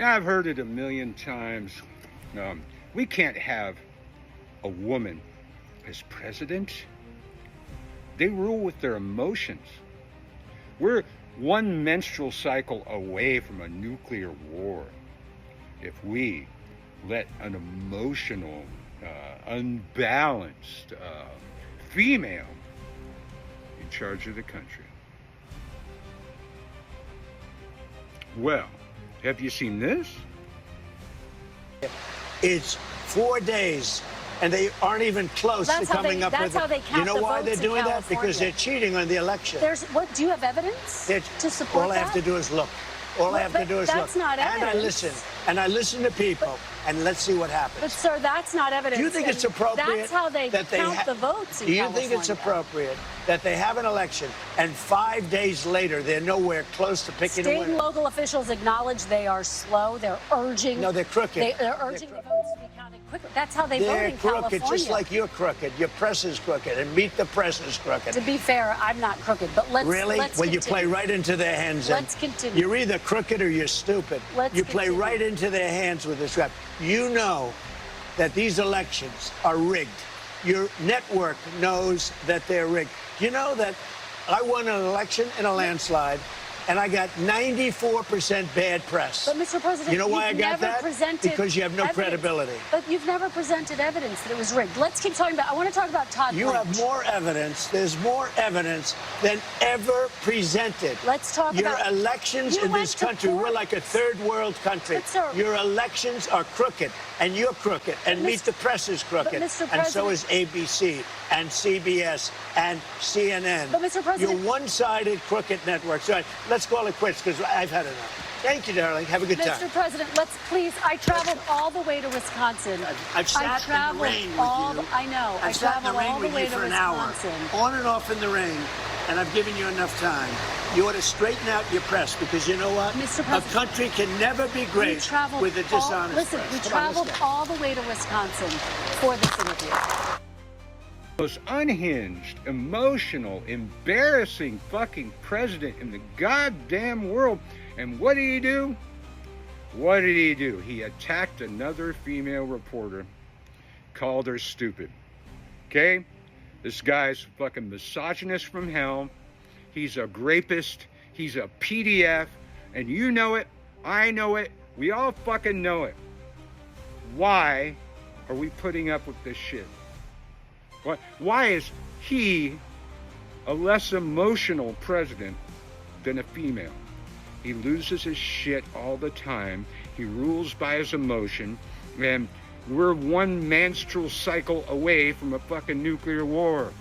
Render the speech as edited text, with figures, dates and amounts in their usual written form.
Yeah, I've heard it a million times. We can't have a woman as president. They rule with their emotions. We're one menstrual cycle away from a nuclear war. If we let an emotional, unbalanced female in charge of the country. Well, have you seen this? It's 4 days, and they aren't even close to coming up with it. That's how they count. You know why they're doing that? Because they're cheating on the election. Do you have evidence to support all that? I have to do is look. All I have to do is look. That's not evidence. And I listen to people, and let's see what happens. But, sir, that's not evidence. Do you think it's appropriate? That's how they count the votes in California. Do you think it's appropriate that they have an election, and 5 days later, they're nowhere close to picking a winner? State and local officials acknowledge they are slow. They're urging. No, they're crooked. They're urging the votes to be counted quickly. That's how they vote in California. They're crooked, just like you're crooked. Your press is crooked, and Meet the Press is crooked. To be fair, I'm not crooked, but let's Really? Let's Well, continue. you play right into their hands. Let's continue. You're either crooked or you're stupid. You play right into their hands with this rap. You know that these elections are rigged. Your network knows that they're rigged. You know that I won an election in a landslide, and I got 94% bad press. But, Mr. President, you know why I got that? Because you have no credibility. But you've never presented evidence that it was rigged. Let's keep talking about. I want to talk about Todd. You have more evidence. There's more evidence than ever presented. Let's talk about your elections in this country. We're like a third world country. But, sir, your elections are crooked, and you're crooked, and Meet the Press is crooked, and so is ABC and CBS and CNN. But, Mr. President, you're one-sided crooked networks. All right, let's call it quits because I've had enough. Thank you, darling. Have a good time. Mr. President, let's please. I traveled all the way to Wisconsin. I've sat in the rain with you. I know. I've sat in the rain with you for an hour, on and off in the rain, and I've given you enough time. You ought to straighten out your press because you know what? Mr. President, a country can never be great with a dishonest Listen, press. we traveled all the way to Wisconsin for this interview. Most unhinged, emotional, embarrassing fucking president in the goddamn world. And what did he do? What did he do? He attacked another female reporter, called her stupid. Okay? This guy's fucking misogynist from hell. He's a rapist. He's a PDF. And you know it. I know it. We all fucking know it. Why are we putting up with this shit? Why is he a less emotional president than a female? He loses his shit all the time. He rules by his emotion. And we're one menstrual cycle away from a fucking nuclear war.